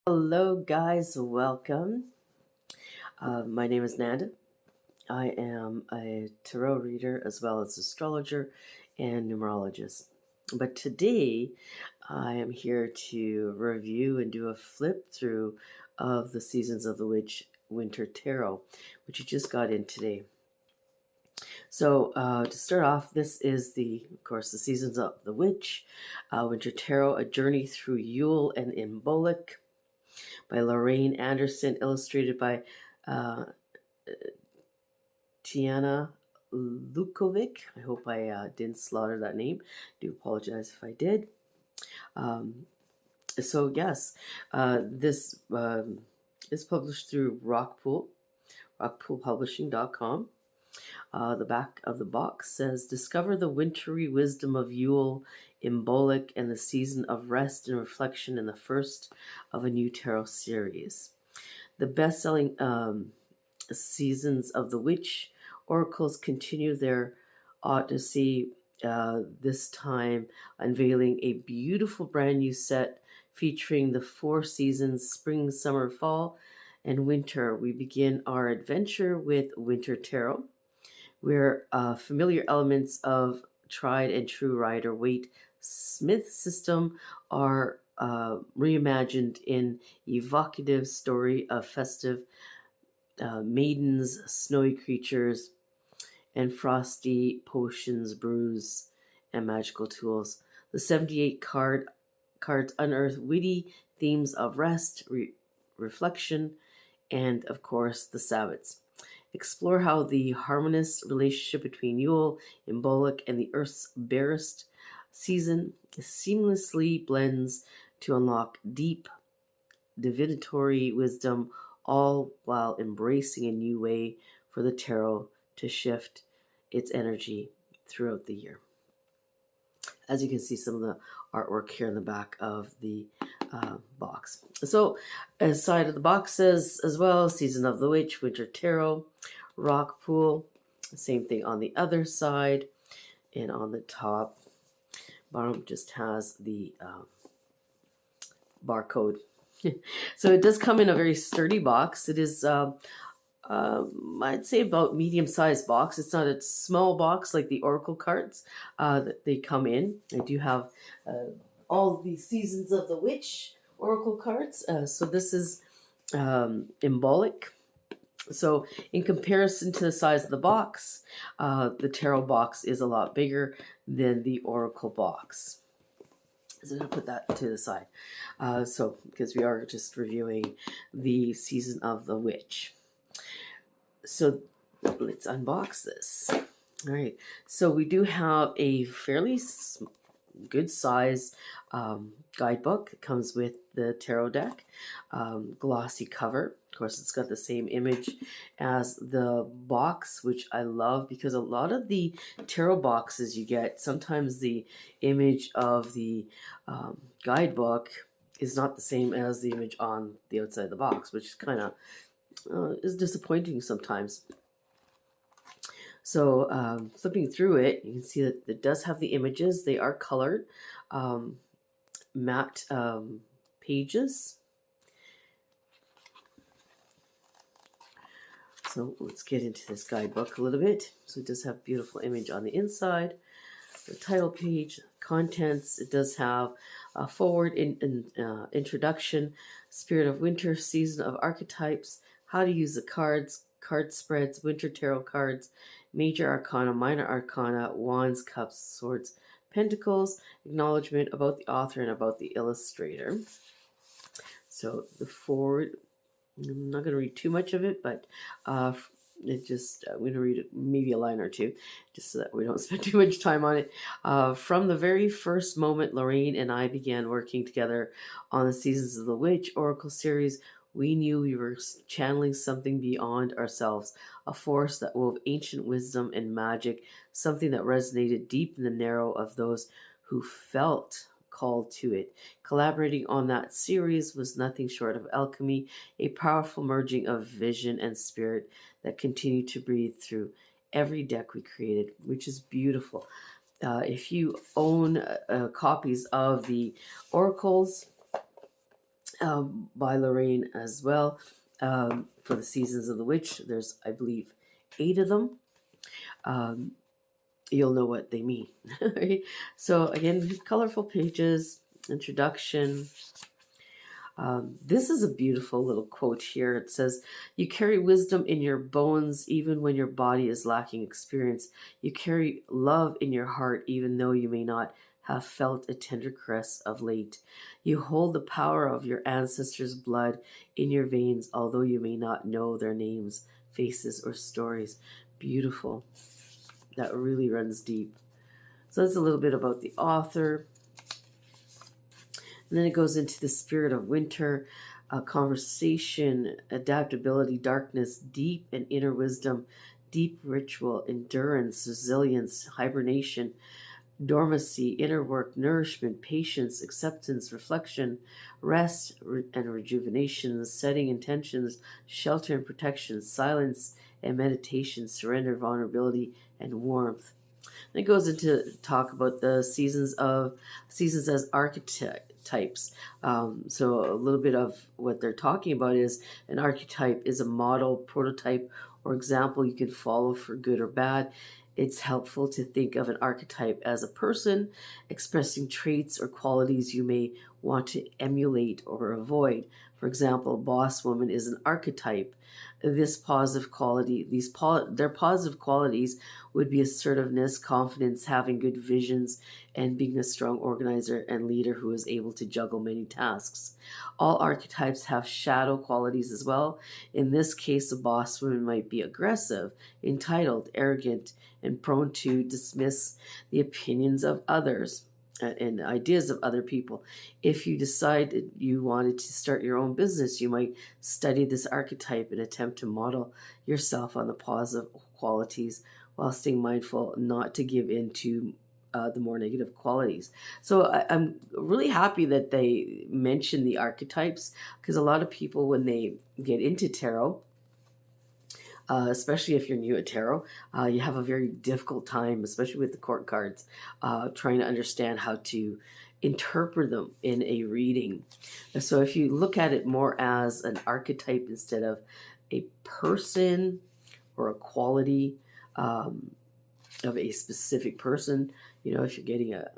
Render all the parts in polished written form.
Hello, guys. Welcome. My name is Nanda. I am a tarot reader as well as astrologer and numerologist. But today, I am here to review and do a flip through of the Seasons of the Witch Winter Tarot, which you just got in today. So, to start off, this is of course, the Seasons of the Witch Winter Tarot, a journey through Yule and Imbolc by Lorraine Anderson, illustrated by uh, Tiana Lukovic. I hope I didn't slaughter that name. I do apologize if I did. Um, so yes, this is published through Rockpool, rockpoolpublishing.com. The back of the box says, "Discover the wintry wisdom of Yule, Imbolc, and the season of rest and reflection in the first of a new tarot series." The best-selling Seasons of the Witch oracles continue their odyssey, this time unveiling a beautiful brand new set featuring the four seasons: spring, summer, fall, and winter. We begin our adventure with Winter Tarot, where familiar elements of tried and true Rider-Waite Smith system are reimagined in evocative story of festive maidens, snowy creatures, and frosty potions, brews, and magical tools. The 78 cards unearth witty themes of rest, reflection, and of course the Sabbats. Explore how the harmonious relationship between Yule, Imbolc, and the Earth's barest season seamlessly blends to unlock deep divinatory wisdom, all while embracing a new way for the tarot to shift its energy throughout the year. As you can see, some of the artwork here in the back of the box. So, side of the box says as well, Season of the Witch, Winter Tarot, Rockpool. Same thing on the other side. And on the top, bottom just has the barcode. So it does come in a very sturdy box. It is, I'd say, about medium-sized box. It's not a small box like the Oracle cards that they come in. I do have all the Seasons of the Witch Oracle cards. So this is Imbolc. So in comparison to the size of the box, the tarot box is a lot bigger than the Oracle box. So I'm going to put that to the side. Because we are just reviewing the Season of the Witch. So let's unbox this. All right. So we do have a fairly good size guidebook. It comes with the tarot deck, glossy cover. Of course, it's got the same image as the box, which I love because a lot of the tarot boxes you get, sometimes the image of the guidebook is not the same as the image on the outside of the box, which kind of is disappointing sometimes. So flipping through it, you can see that it does have the images. They are colored, matte pages. So let's get into this guidebook a little bit. So it does have a beautiful image on the inside. The title page, contents, it does have a forward introduction, Spirit of Winter, Season of Archetypes, how to use the cards, card spreads, Winter Tarot cards, Major Arcana, Minor Arcana, Wands, Cups, Swords, Pentacles, acknowledgement about the author and about the illustrator. So the forward, I'm not going to read too much of it, but I'm going to read maybe a line or two, just so that we don't spend too much time on it. From the very first moment Lorraine and I began working together on the Seasons of the Witch Oracle series, we knew we were channeling something beyond ourselves, a force that wove ancient wisdom and magic, something that resonated deep in the marrow of those who felt called to it. Collaborating on that series was nothing short of alchemy, a powerful merging of vision and spirit that continued to breathe through every deck we created, which is beautiful. If you own copies of the oracles, by Lorraine as well. For the Seasons of the Witch, there's, I believe, 8 of them. You'll know what they mean. Right? So again, colorful pages, introduction. This is a beautiful little quote here. It says, "You carry wisdom in your bones even when your body is lacking experience. You carry love in your heart even though you may not have felt a tender caress of late. You hold the power of your ancestors' blood in your veins, although you may not know their names, faces, or stories." Beautiful. That really runs deep. So that's a little bit about the author. And then it goes into the spirit of winter, conversation, adaptability, darkness, deep and inner wisdom, deep ritual, endurance, resilience, hibernation, dormancy, inner work, nourishment, patience, acceptance, reflection, rest and rejuvenation, setting intentions, shelter and protection, silence and meditation, surrender, vulnerability, and warmth. And it goes into talk about the seasons as archetypes. So a little bit of what they're talking about is an archetype is a model, prototype, or example you can follow for good or bad. It's helpful to think of an archetype as a person expressing traits or qualities you may want to emulate or avoid. For example, boss woman is an archetype. This positive quality, their positive qualities would be assertiveness, confidence, having good visions, and being a strong organizer and leader who is able to juggle many tasks. All archetypes have shadow qualities as well. In this case, a boss woman might be aggressive, entitled, arrogant, and prone to dismiss the opinions of others and ideas of other people. If you decided you wanted to start your own business, you might study this archetype and attempt to model yourself on the positive qualities while staying mindful not to give in to the more negative qualities. So I'm really happy that they mention the archetypes, because a lot of people, when they get into tarot, especially if you're new at tarot, you have a very difficult time, especially with the court cards, trying to understand how to interpret them in a reading. So if you look at it more as an archetype instead of a person or a quality of a specific person, if you're getting a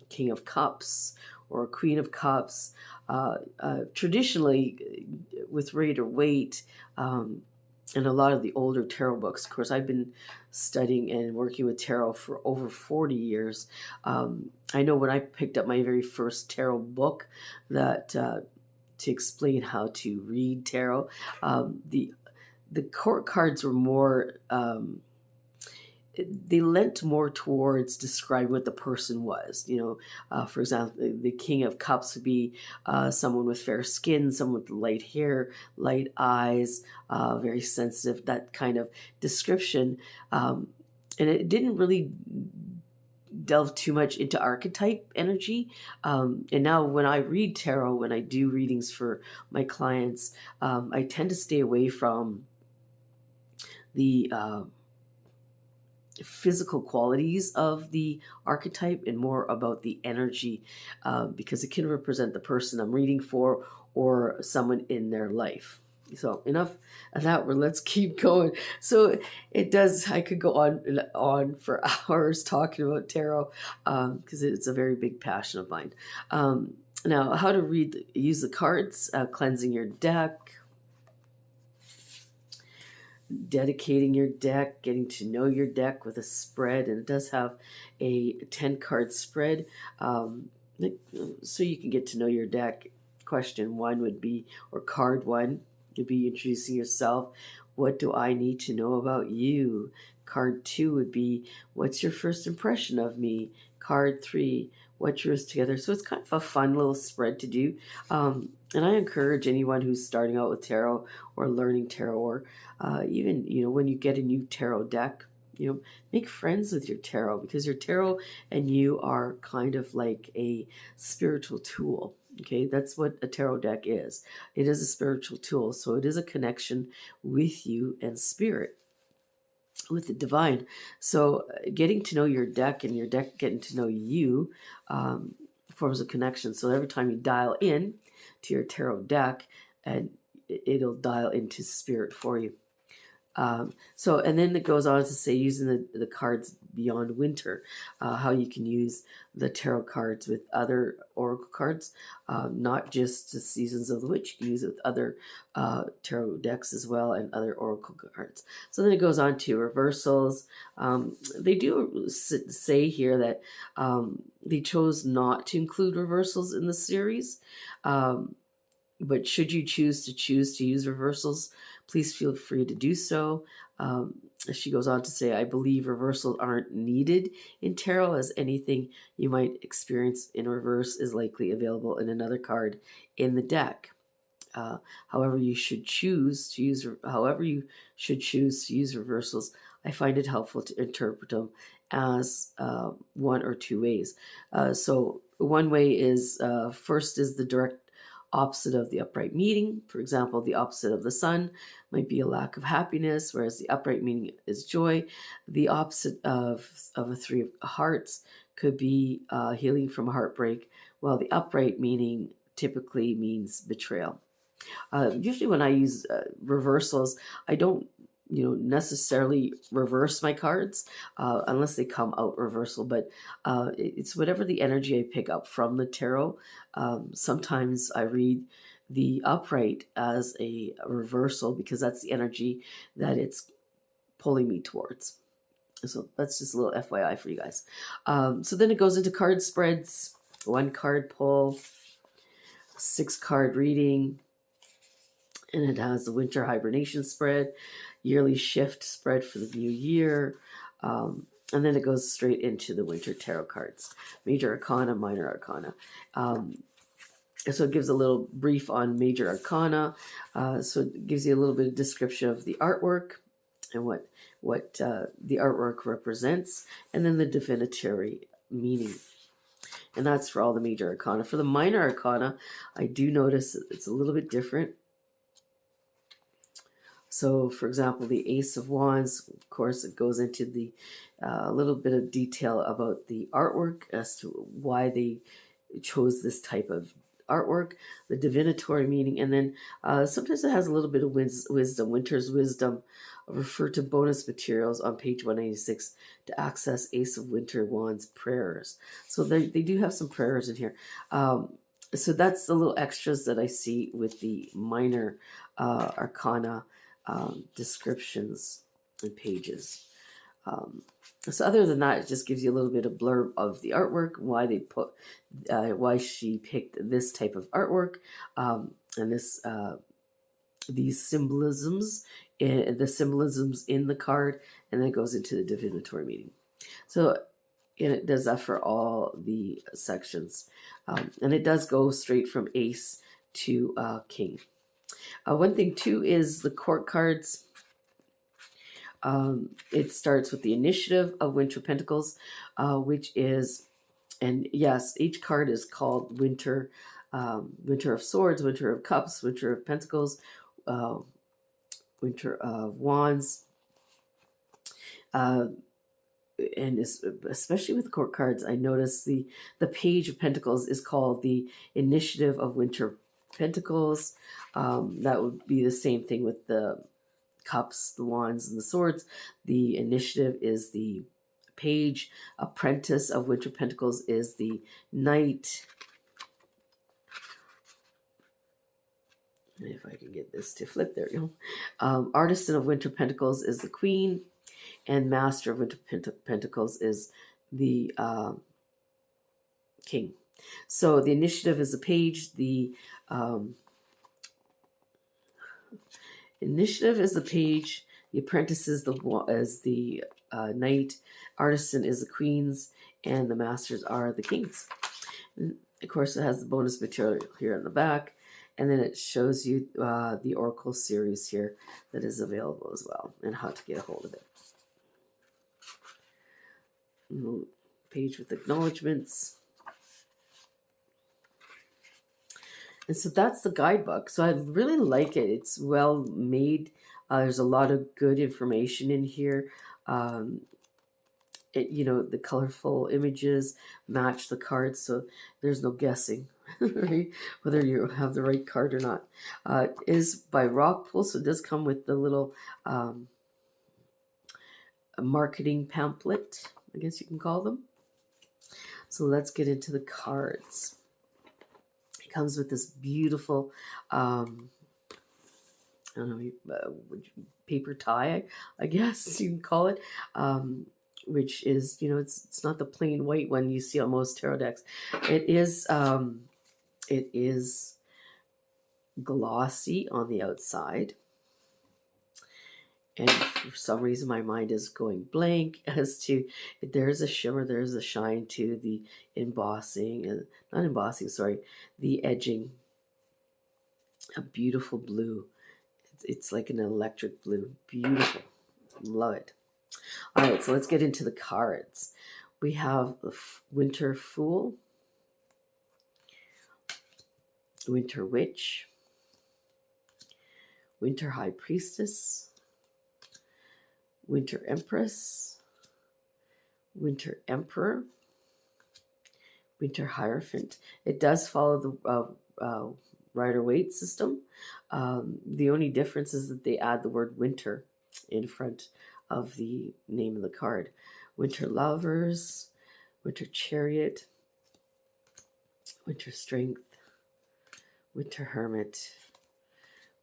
King of Cups or a Queen of Cups, traditionally with Rider-Waite, and a lot of the older tarot books. Of course, I've been studying and working with tarot for over 40 years. I know when I picked up my very first tarot book that to explain how to read tarot, the court cards were more, they lent more towards describing what the person was. For example, the King of Cups would be someone with fair skin, someone with light hair, light eyes, very sensitive, that kind of description. And it didn't really delve too much into archetype energy. And now when I read tarot, when I do readings for my clients, I tend to stay away from the physical qualities of the archetype and more about the energy, because it can represent the person I'm reading for or someone in their life. So enough of that. Let's keep going. So it does. I could go on for hours talking about tarot, because it's a very big passion of mine. Now, how to use the cards, cleansing your deck, dedicating your deck, getting to know your deck with a spread. And it does have a 10-card spread, so you can get to know your deck. Question 1 would be, or card 1 would be introducing yourself. What do I need to know about you? Card 2 would be, what's your first impression of me? Card 3, what drew us together? So it's kind of a fun little spread to do. And I encourage anyone who's starting out with tarot or learning tarot, or even, when you get a new tarot deck, make friends with your tarot, because your tarot and you are kind of like a spiritual tool. Okay, that's what a tarot deck is. It is a spiritual tool, so it is a connection with you and spirit, with the divine. So getting to know your deck and your deck getting to know you forms a connection. So every time you dial in, to your tarot deck, and it'll dial into spirit for you. So, and then it goes on to say using the cards beyond winter, how you can use the tarot cards with other oracle cards, not just the Seasons of the Witch. You can use it with other tarot decks as well and other oracle cards. So then it goes on to reversals. They do say here that they chose not to include reversals in the series. But should you choose to use reversals, please feel free to do so. She goes on to say, I believe reversals aren't needed in tarot, as anything you might experience in reverse is likely available in another card in the deck. However you should choose to use reversals, I find it helpful to interpret them as one or two ways. So one way is, first is the direct opposite of the upright meaning. For example, the opposite of the sun might be a lack of happiness, whereas the upright meaning is joy. The opposite of a three of hearts could be healing from a heartbreak, while the upright meaning typically means betrayal. Usually when I use reversals, I don't necessarily reverse my cards unless they come out reversal, but it's whatever the energy I pick up from the tarot. Sometimes I read the upright as a reversal because that's the energy that it's pulling me towards. So that's just a little FYI for you guys. So then it goes into card spreads, 1 card pull, 6 card reading, and it has the winter hibernation spread, yearly shift spread for the new year, and then it goes straight into the winter tarot cards, major arcana, minor arcana. So it gives a little brief on major arcana. So it gives you a little bit of description of the artwork and what the artwork represents, and then the divinatory meaning. And that's for all the major arcana. For the minor arcana, I do notice it's a little bit different. So, for example, the Ace of Wands, of course, it goes into the little bit of detail about the artwork as to why they chose this type of artwork, the divinatory meaning, and then sometimes it has a little bit of wisdom, winter's wisdom. Refer to bonus materials on page 196 to access Ace of Winter Wands prayers. So they do have some prayers in here. So that's the little extras that I see with the minor arcana descriptions and pages. So other than that, it just gives you a little bit of blurb of the artwork, why she picked this type of artwork, and these symbolisms, the symbolisms in the card, and then it goes into the divinatory meaning. So, and it does that for all the sections, and it does go straight from Ace to King. One thing too is the court cards. It starts with the initiative of Winter Pentacles, which is, and yes, each card is called Winter, Winter of Swords, Winter of Cups, Winter of Pentacles, Winter of Wands. And especially with court cards, I notice the Page of Pentacles is called the Initiative of Winter Pentacles. That would be the same thing with the Cups, the Wands, and the Swords. The Initiative is the Page. Apprentice of Winter Pentacles is the Knight. If I can get this to flip, there you go. Artisan of Winter Pentacles is the Queen, and Master of Winter Pentacles is the King. So the Initiative is the Page. The Initiative is the Page. The Apprentice is the Knight. Artisan is the Queens, and the Masters are the Kings. And of course, it has the bonus material here in the back, and then it shows you the Oracle series here that is available as well, and how to get a hold of it. Page with acknowledgements. And so that's the guidebook. So I really like it. It's well made. There's a lot of good information in here. The colorful images match the cards, so there's no guessing right? Whether you have the right card or not. Is by Rockpool, so it does come with the little um, marketing pamphlet, I guess you can call them. So let's get into the cards. It comes with this beautiful, I don't know, paper tie, I guess you can call it, which is, it's not the plain white one you see on most tarot decks. It is glossy on the outside, and for some reason my mind is going blank as to, there's a shimmer, there's a shine to the embossing, not embossing, sorry, the edging. A beautiful blue. It's like an electric blue. Beautiful. Love it. All right, so let's get into the cards. We have the Winter Fool, Winter Witch, Winter High Priestess, Winter Empress, Winter Emperor, Winter Hierophant. It does follow the Rider-Waite system. The only difference is that they add the word winter in front of the name of the card. Winter Lovers, Winter Chariot, Winter Strength, Winter Hermit,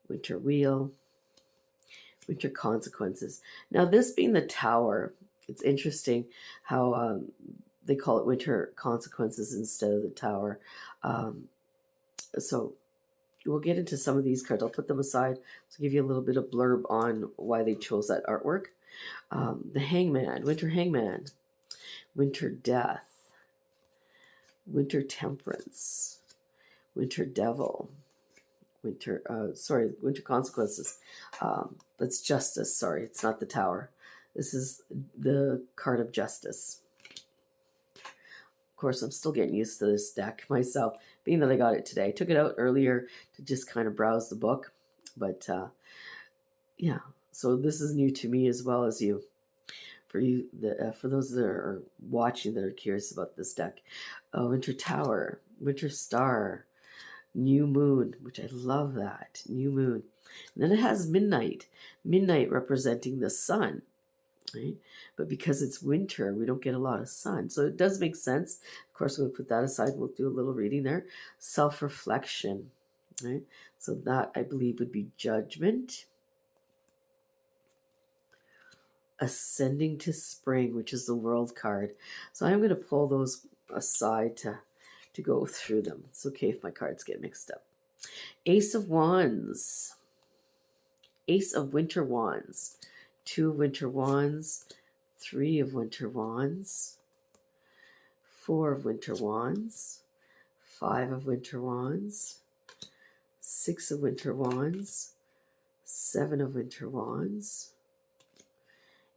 Winter Wheel, Winter Consequences. Now, this being the Tower, it's interesting how they call it Winter Consequences instead of the Tower. So we'll get into some of these cards. I'll put them aside to give you a little bit of blurb on why they chose that artwork. The Hangman, Winter Hangman, Winter Death, Winter Temperance, Winter Devil, Winter Consequences. That's Justice. Sorry, it's not the Tower. This is the card of Justice. Of course, I'm still getting used to this deck myself, being that I got it today. I took it out earlier to just kind of browse the book, but yeah. So this is new to me as well as you. For those that are watching that are curious about this deck, Winter Tower, Winter Star, New Moon, which I love that, New Moon. And then it has Midnight representing the sun, right? But because it's winter, we don't get a lot of sun. So it does make sense. Of course, we'll put that aside. We'll do a little reading there. Self-reflection, right? So that, I believe, would be Judgment. Ascending to Spring, which is the World card. So I'm going to pull those aside to go through them. It's okay if my cards get mixed up. Ace of Wands, Ace of Winter Wands, 2 of Winter Wands, 3 of Winter Wands, 4 of Winter Wands, 5 of Winter Wands, 6 of Winter Wands, 7 of Winter Wands,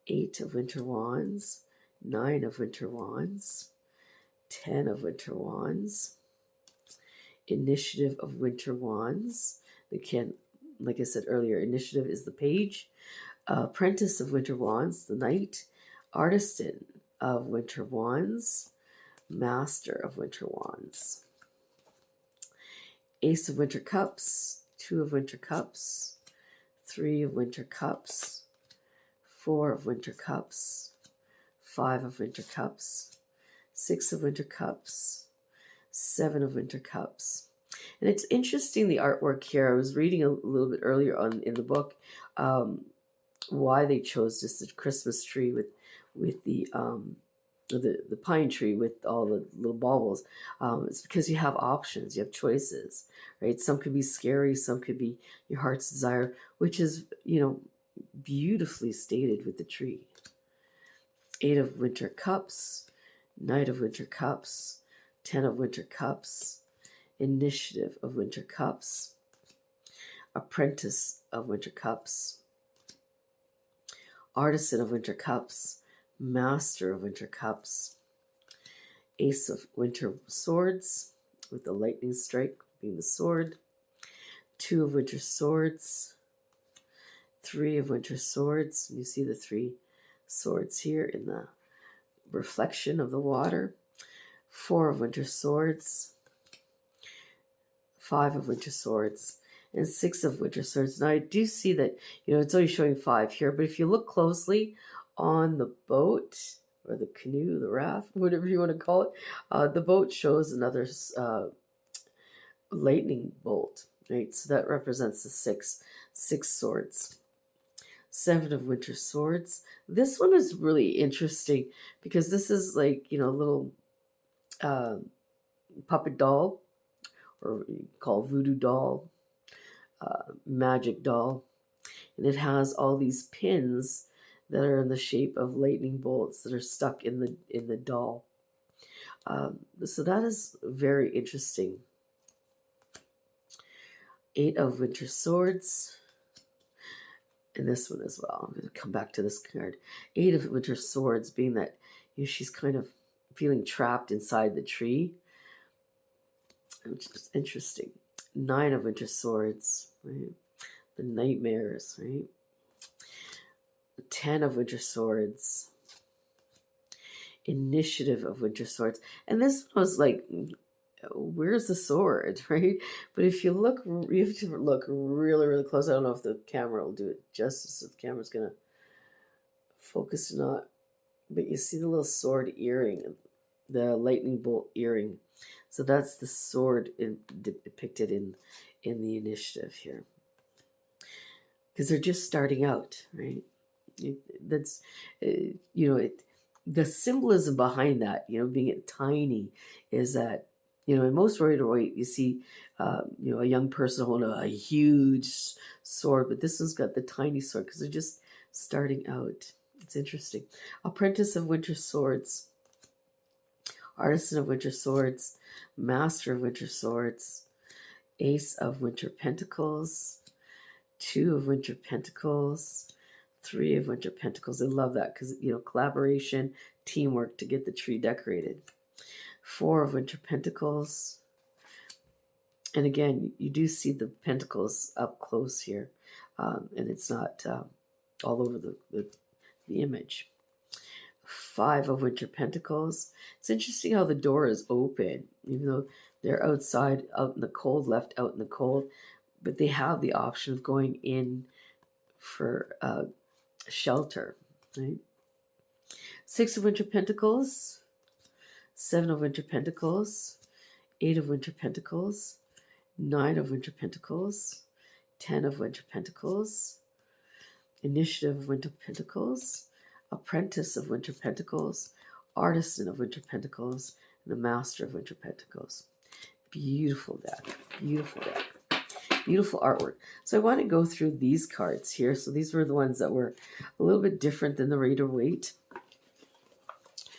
8 of Winter Wands, 9 of Winter Wands, 10 of Winter Wands, Initiative of Winter Wands. Again, like I said earlier, Initiative is the page. Apprentice of Winter Wands, the Knight. Artisan of Winter Wands, Master of Winter Wands. Ace of Winter Cups, 2 of Winter Cups, 3 of Winter Cups, 4 of Winter Cups, 5 of Winter Cups, 6 of Winter Cups, 7 of Winter Cups. And it's interesting, the artwork here. I was reading a little bit earlier on in the book why they chose just a Christmas tree with the pine tree with all the little baubles. It's because you have options, you have choices, right? Some could be scary, some could be your heart's desire, which is, beautifully stated with the tree. 8 of Winter Cups, Knight of Winter Cups, 10 of Winter Cups, Initiative of Winter Cups, Apprentice of Winter Cups, Artisan of Winter Cups, Master of Winter Cups, Ace of Winter Swords, with the lightning strike being the sword, 2 of Winter Swords, 3 of Winter Swords. You see the 3 swords here in the reflection of the water. 4 of Winter Swords, 5 of Winter Swords, and 6 of Winter Swords. Now I do see that, it's only showing 5 here, but if you look closely on the boat, or the canoe, the raft, whatever you want to call it, the boat shows another lightning bolt, right? So that represents the six swords. 7 of Winter Swords. This one is really interesting because this is like, a little puppet doll, or called voodoo doll, magic doll, and it has all these pins that are in the shape of lightning bolts that are stuck in the doll. So that is very interesting. 8 of Winter Swords, and this one as well. I'm going to come back to this card. 8 of Winter Swords, being that she's kind of feeling trapped inside the tree, which is interesting. 9 of Winter Swords, right? The nightmares, right? 10 of Winter Swords. Initiative of Winter Swords. And this was like, where's the sword, right? But if you look, you have to look really, really close. I don't know if the camera will do it justice, if the camera's going to focus or not. But you see the little sword earring, the lightning bolt earring. So that's the sword depicted in the initiative here. Because they're just starting out, right? That's, the symbolism behind that, being it tiny, is that, in most Rider-Waite, you see, a young person holding a huge sword, but this one's got the tiny sword because they're just starting out. It's interesting. Apprentice of Winter Swords, Artisan of Winter Swords, Master of Winter Swords, Ace of Winter Pentacles, 2 of Winter Pentacles, 3 of Winter Pentacles. I love that because, collaboration, teamwork to get the tree decorated. 4 of Winter Pentacles. And again, you do see the pentacles up close here. And it's not all over the image. 5 of Winter Pentacles. It's interesting how the door is open, even though they're outside, out in the cold, left out in the cold. But they have the option of going in for shelter, right? 6 of Winter Pentacles, 7 of Winter Pentacles, 8 of Winter Pentacles, 9 of Winter Pentacles, 10 of Winter Pentacles, Initiative of Winter Pentacles, Apprentice of Winter Pentacles, Artisan of Winter Pentacles, and the Master of Winter Pentacles. Beautiful deck. Beautiful deck. Beautiful artwork. So I want to go through these cards here. So these were the ones that were a little bit different than the Rider-Waite.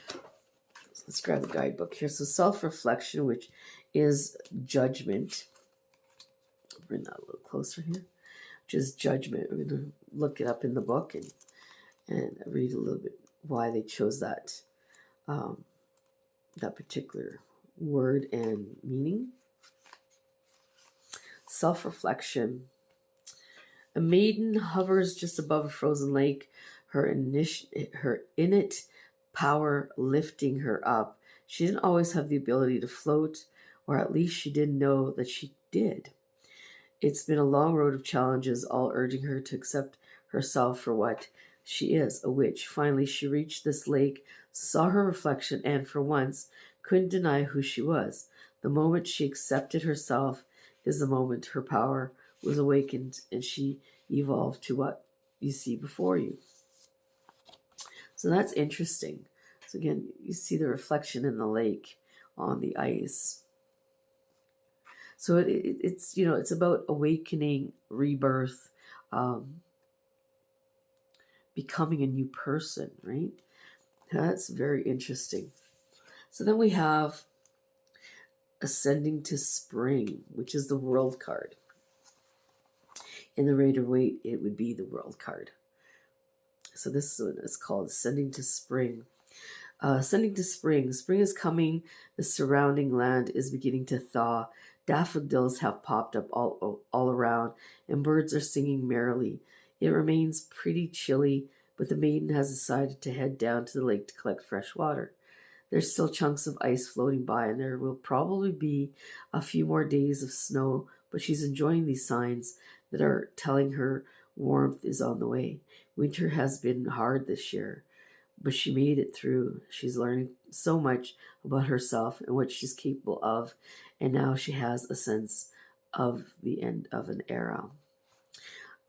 So let's grab the guidebook here. So self-reflection, which is judgment. I'll bring that a little closer here. Which is judgment. We're going to look it up in the book and read a little bit why they chose that that particular word and meaning. Self-reflection. A maiden hovers just above a frozen lake, her innate power lifting her up. She didn't always have the ability to float, or at least she didn't know that she did. It's been a long road of challenges, all urging her to accept herself for what she is, a witch. Finally, she reached this lake, saw her reflection, and for once couldn't deny who she was. The moment she accepted herself is the moment her power was awakened and she evolved to what you see before you. So that's interesting. So again, you see the reflection in the lake on the ice. So it's it's about awakening, rebirth, becoming a new person, right? That's very interesting. So then we have Ascending to Spring, which is the World card. In the Rider-Waite, it would be the World card. So this one is called Ascending to Spring. Ascending to Spring. Spring is coming. The surrounding land is beginning to thaw. Daffodils have popped up all around, and birds are singing merrily. It remains pretty chilly, but the maiden has decided to head down to the lake to collect fresh water. There's still chunks of ice floating by, and there will probably be a few more days of snow, but she's enjoying these signs that are telling her warmth is on the way. Winter has been hard this year, but she made it through. She's learning so much about herself and what she's capable of, and now she has a sense of the end of an era.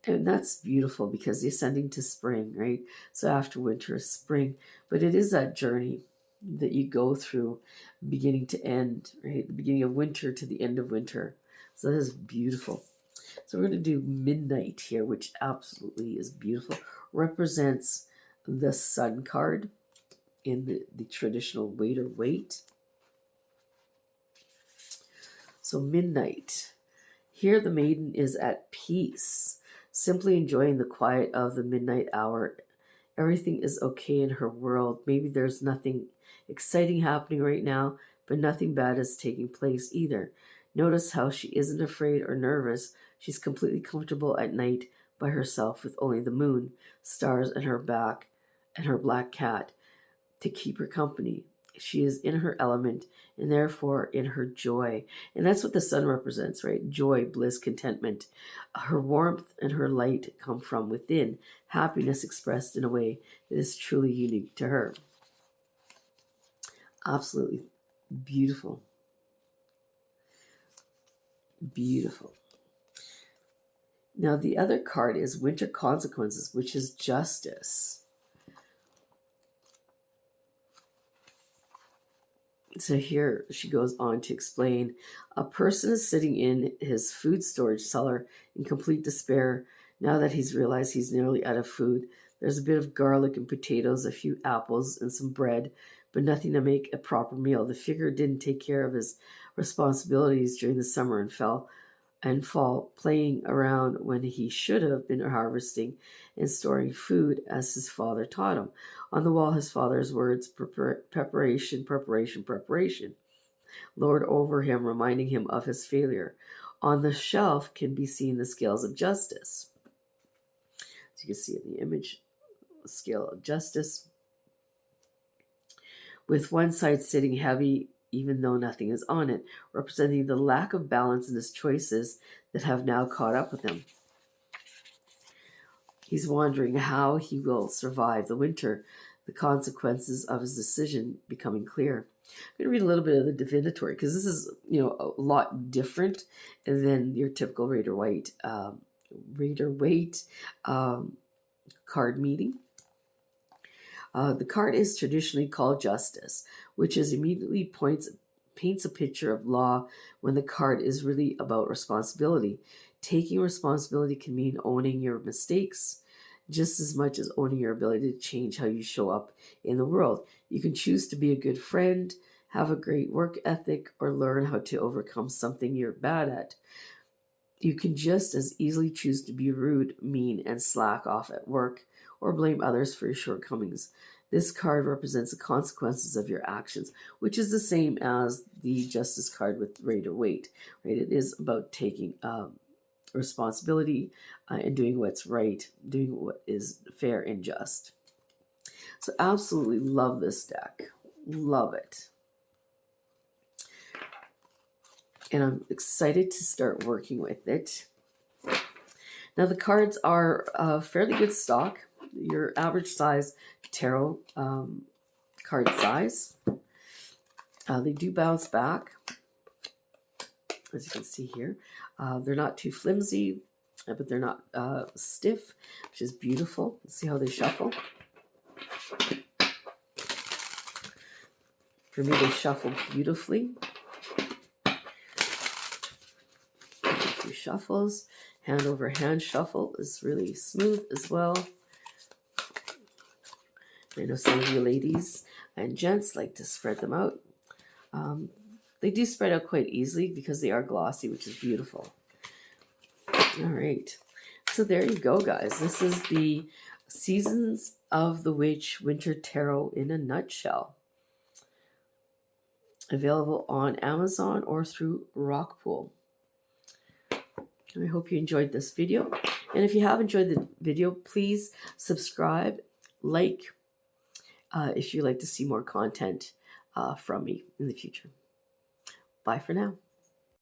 And that's beautiful because the ascending to spring, right? So after winter is spring, but it is that journey that you go through beginning to end, right? The beginning of winter to the end of winter. So that is beautiful. So we're going to do midnight here, which absolutely is beautiful. Represents the sun card in the traditional Waiter-Waite. So midnight. Here the maiden is at peace, simply enjoying the quiet of the midnight hour. Everything is okay in her world. Maybe there's nothing exciting happening right now, but nothing bad is taking place either. Notice how she isn't afraid or nervous. She's completely comfortable at night by herself with only the moon, stars, and her back, and her black cat to keep her company. She is in her element and therefore in her joy. And that's what the sun represents, right? Joy, bliss, contentment. Her warmth and her light come from within, happiness expressed in a way that is truly unique to her. Absolutely beautiful. Beautiful. Now, the other card is Winter Consequences, which is justice. So here she goes on to explain, a person is sitting in his food storage cellar in complete despair now that he's realized he's nearly out of food. There's a bit of garlic and potatoes, a few apples, and some bread, but nothing to make a proper meal. The figure didn't take care of his responsibilities during the summer and fall, playing around when he should have been harvesting and storing food as his father taught him. On the wall, his father's words, preparation, preparation, preparation, lowered over him, reminding him of his failure. On the shelf can be seen the scales of justice. As you can see in the image, the scale of justice, with one side sitting heavy even though nothing is on it, representing the lack of balance in his choices that have now caught up with him. He's wondering how he will survive the winter, the consequences of his decision becoming clear. I'm going to read a little bit of the divinatory because this is, a lot different than your typical Waiter-Waite card meeting. The card is traditionally called Justice, which is immediately paints a picture of law when the card is really about responsibility. Taking responsibility can mean owning your mistakes just as much as owning your ability to change how you show up in the world. You can choose to be a good friend, have a great work ethic, or learn how to overcome something you're bad at. You can just as easily choose to be rude, mean, and slack off at work, or blame others for your shortcomings. This card represents the consequences of your actions, which is the same as the Justice card with Waiter-Waite, right? It is about taking responsibility and doing what's right, doing what is fair and just. So absolutely love this deck. Love it. And I'm excited to start working with it. Now the cards are fairly good stock, your average size tarot card size. They do bounce back, as you can see here. They're not too flimsy, but they're not stiff, which is beautiful. Let's see how they shuffle. For me, they shuffle beautifully. A few shuffles. Hand over hand shuffle is really smooth as well. I know some of you ladies and gents like to spread them out. They do spread out quite easily because they are glossy, which is beautiful. All right. So there you go, guys. This is the Seasons of the Witch Winter Tarot in a nutshell. Available on Amazon or through Rockpool. I hope you enjoyed this video. And if you have enjoyed the video, please subscribe, like, if you'd like to see more content from me in the future. Bye for now.